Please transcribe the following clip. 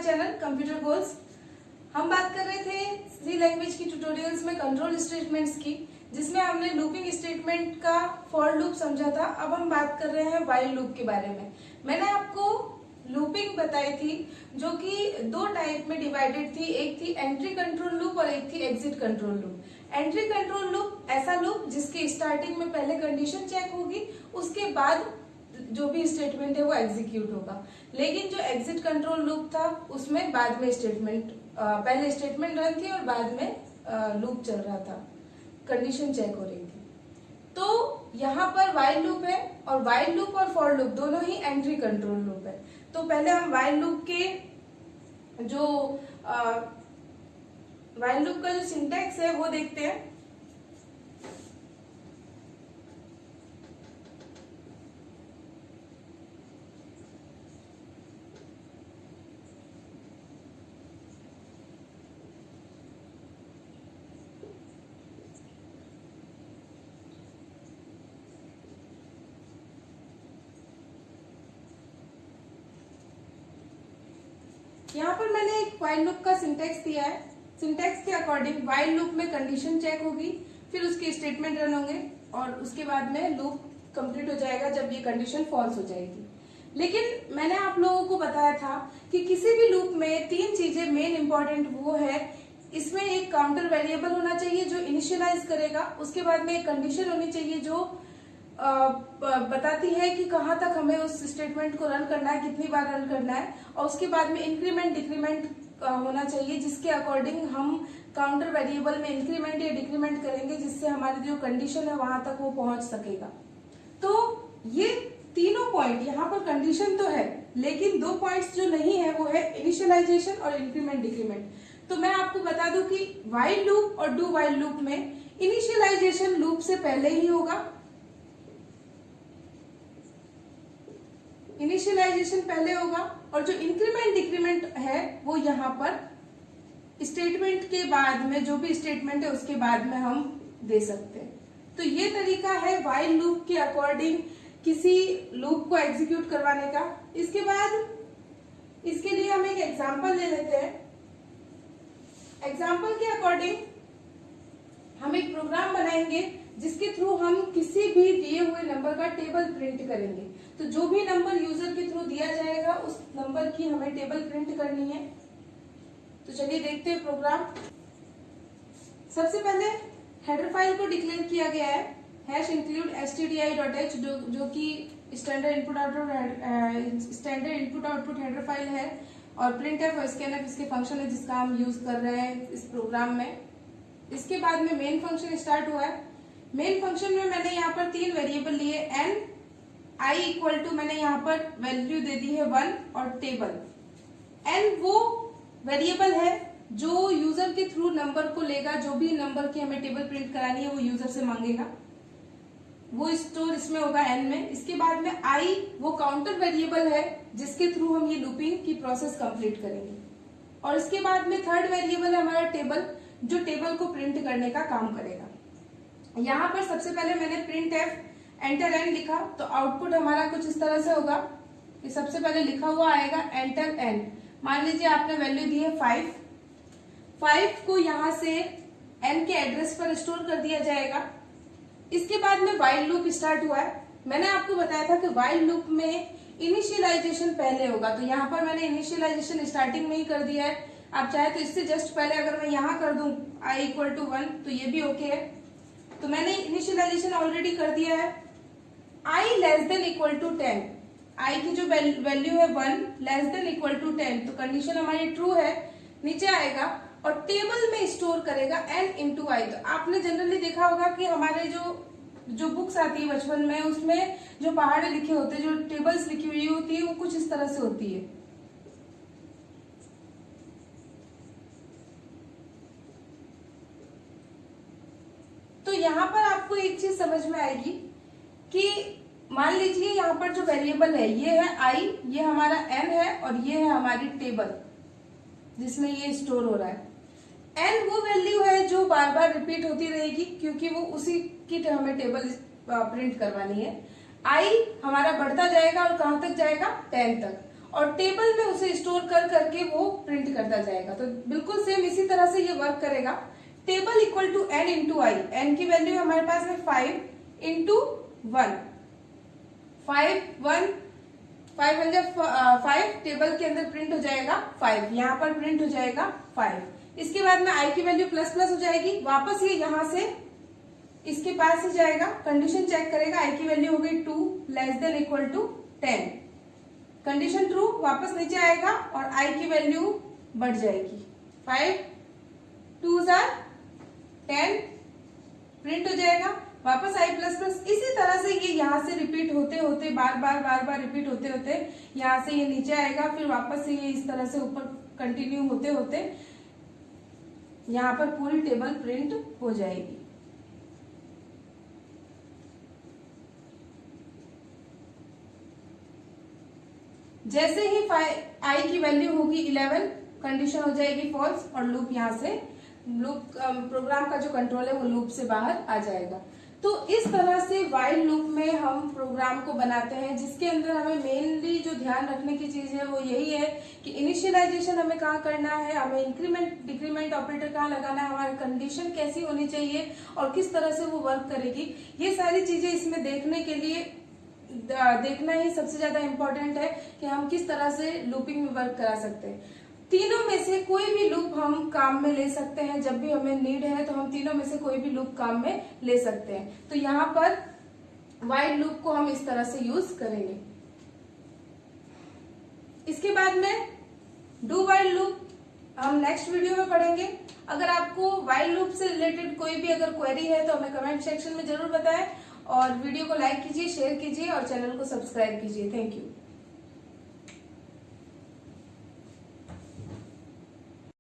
Channel computer goals. हम बात कर रहे थे सी लैंग्वेज की ट्यूटोरियल्स में कंट्रोल स्टेटमेंट्स की, जिसमें हमने लूपिंग स्टेटमेंट का फॉर लूप समझा था। अब हम बात कर रहे हैं व्हाइल लूप के बारे में। मैंने आपको लूपिंग बताई थी जो कि दो टाइप में डिवाइडेड थी, एक थी एंट्री कंट्रोल लूप और एक थी exit control loop. Entry control loop ऐसा लूप जिसके स्टार्टिंग में पहले कंडीशन चेक होगी, उसके बाद जो भी स्टेटमेंट है वो एग्जीक्यूट होगा। लेकिन जो एग्जिट कंट्रोल लूप था उसमें बाद में स्टेटमेंट पहले स्टेटमेंट रन थी और बाद में लूप चल रहा था, कंडीशन चेक हो रही थी। तो यहाँ पर व्हाइल लूप है और व्हाइल लूप और फॉर लूप दोनों ही एंट्री कंट्रोल लूप है। तो पहले हम व्हाइल लूप के जो व्हाइल लूप का जो सिंटैक्स है वो देखते हैं। यहाँ पर मैंने एक व्हाइल लूप का सिंटैक्स दिया है। सिंटैक्स के अकॉर्डिंग व्हाइल लूप में कंडीशन चेक होगी, फिर उसके स्टेटमेंट रन होंगे और उसके बाद में लूप कंप्लीट हो जाएगा जब ये कंडीशन फॉल्स हो जाएगी। लेकिन मैंने आप लोगों को बताया था कि किसी भी लूप में तीन चीजें मेन इंपॉर्टेंट वो है, इसमें एक काउंटर वेरिएबल होना चाहिए जो इनिशियलाइज करेगा, उसके बाद में एक कंडीशन होनी चाहिए जो बताती है कि कहाँ तक हमें उस स्टेटमेंट को रन करना है, कितनी बार रन करना है, और उसके बाद में इंक्रीमेंट डिक्रीमेंट होना चाहिए जिसके अकॉर्डिंग हम काउंटर वेरिएबल में इंक्रीमेंट या डिक्रीमेंट करेंगे जिससे हमारी जो कंडीशन है वहां तक वो पहुंच सकेगा। तो ये तीनों पॉइंट, यहाँ पर कंडीशन तो है लेकिन दो पॉइंट्स जो नहीं है वो है इनिशियलाइजेशन और इंक्रीमेंट डिक्रीमेंट। तो मैं आपको बता दूं कि व्हाइल लूप और डू व्हाइल लूप में इनिशियलाइजेशन लूप से पहले ही होगा, इनिशियलाइजेशन पहले होगा, और जो इंक्रीमेंट डिक्रीमेंट है वो यहाँ पर स्टेटमेंट के बाद में, जो भी स्टेटमेंट है उसके बाद में हम दे सकते हैं। तो ये तरीका है व्हाइल लूप के अकॉर्डिंग किसी लूप को एग्जीक्यूट करवाने का। इसके बाद इसके लिए हम एक एग्जांपल ले लेते हैं। एग्जांपल के अकॉर्डिंग हम एक प्रोग्राम बनाएंगे जिसके थ्रू हम किसी भी दिए हुए नंबर का टेबल प्रिंट करेंगे। तो जो भी नंबर यूजर के थ्रू दिया जाएगा उस नंबर की हमें टेबल प्रिंट करनी है। तो चलिए देखते हैं प्रोग्राम। सबसे पहले हेडर फाइल को डिक्लेयर किया गया है #include_stdi.h जो कि standard input output header file है, और printf और scanf इसके फंक्शन है जिसका हम यूज कर रहे हैं इस प्रोग्राम में। इसके बाद में मेन फंक्शन स्टार्ट हुआ है। मेन फंक्शन में मैंने यहाँ पर तीन वेरिएबल लिए, एन, आई इक्वल टू मैंने यहाँ पर वैल्यू दे दी है 1 और टेबल। एन वो वेरिएबल है जो यूजर के थ्रू नंबर को लेगा, जो भी नंबर की हमें टेबल प्रिंट करानी है वो यूजर से मांगेगा, वो स्टोर इसमें होगा एन में। इसके बाद में आई वो काउंटर वेरिएबल है जिसके थ्रू हम ये लूपिंग की प्रोसेस कंप्लीट करेंगे, और इसके बाद में थर्ड वेरिएबल है हमारा टेबल, जो टेबल को प्रिंट करने का काम करेगा। यहाँ पर सबसे पहले मैंने प्रिंट एफ एंटर एन लिखा, तो आउटपुट हमारा कुछ इस तरह से होगा कि सबसे पहले लिखा हुआ आएगा एंटर एन। मान लीजिए आपने वैल्यू दी है 5 को यहाँ से एन के एड्रेस पर स्टोर कर दिया जाएगा। इसके बाद में व्हाइल लूप स्टार्ट हुआ है। मैंने आपको बताया था कि व्हाइल लूप में इनिशियलाइजेशन पहले होगा, तो यहाँ पर मैंने इनिशियलाइजेशन स्टार्टिंग में ही कर दिया है। आप चाहे तो इससे जस्ट पहले अगर मैं यहाँ कर दूं i इक्वल टू 1 तो ये भी ओके है। तो मैंने इनिशियलाइजेशन ऑलरेडी कर दिया है। i less than equal to 10, i की जो वैल्यू है 1 लेस देन इक्वल टू 10, तो कंडीशन हमारी ट्रू है, नीचे आएगा और टेबल में स्टोर करेगा n इंटू आई। तो आपने जनरली देखा होगा कि हमारे जो बुक्स आती है बचपन में, उसमें जो पहाड़े लिखे होते हैं, जो टेबल्स लिखी हुई होती है, वो कुछ इस तरह से होती है। तो यहाँ पर आपको एक चीज समझ में आएगी कि मान लीजिए यहाँ पर जो वेरिएबल है ये है i, ये हमारा n है, और ये है हमारी टेबल जिसमें ये स्टोर हो रहा है। n वो वैल्यू है जो बार बार रिपीट होती रहेगी क्योंकि वो उसी की हमें टेबल प्रिंट करवानी है। i हमारा बढ़ता जाएगा और कहां तक जाएगा, 10 तक, और टेबल में उसे स्टोर कर करके वो प्रिंट करता जाएगा। तो बिल्कुल सेम इसी तरह से ये वर्क करेगा। Table equal to n into i, n की वैल्यू हमारे पास है 5 इंटू 1, 5 टेबल के अंदर प्रिंट हो जाएगा 5, यहाँ पर प्रिंट हो जाएगा 5। इसके बाद में आई की वैल्यू प्लस प्लस हो जाएगी, वापस ये यहाँ से इसके पास ही जाएगा, कंडीशन चेक करेगा, आई की वैल्यू हो गई 2 less than equal to 10, condition true, वापस नीचे आएगा और आई की वैल्यू बढ़ जाएगी, 5 2s are 10, प्रिंट हो जाएगा, वापस आई प्लस प्लस। इसी तरह से ये यहाँ से रिपीट होते होते बार बार रिपीट होते होते यहाँ से ये नीचे आएगा, फिर वापस से ये इस तरह से ऊपर कंटिन्यू होते होते यहाँ पर पूरी टेबल प्रिंट हो जाएगी। जैसे ही आई की वैल्यू होगी 11, कंडीशन हो जाएगी फॉल्स और लूप यहाँ से प्रोग्राम का जो कंट्रोल है वो लूप से बाहर आ जाएगा। तो इस तरह से व्हाइल लूप में हम प्रोग्राम को बनाते हैं, जिसके अंदर हमें मेनली जो ध्यान रखने की चीज है वो यही है कि इनिशियलाइजेशन हमें कहाँ करना है, हमें इंक्रीमेंट डिक्रीमेंट ऑपरेटर कहाँ लगाना है, हमारी कंडीशन कैसी होनी चाहिए और किस तरह से वो वर्क करेगी। ये सारी चीजें इसमें देखने के लिए देखना ही सबसे ज्यादा इम्पोर्टेंट है कि हम किस तरह से लूपिंग में वर्क करा सकते हैं। तीनों में से कोई भी लूप हम काम में ले सकते हैं, जब भी हमें नीड है तो हम तीनों में से कोई भी लूप काम में ले सकते हैं। तो यहाँ पर व्हाइल लूप को हम इस तरह से यूज करेंगे। इसके बाद में डू व्हाइल लूप हम नेक्स्ट वीडियो में पढ़ेंगे। अगर आपको व्हाइल लूप से रिलेटेड कोई भी अगर क्वेरी है तो हमें कमेंट सेक्शन में जरूर बताएं और वीडियो को लाइक कीजिए, शेयर कीजिए और चैनल को सब्सक्राइब कीजिए। Thank you.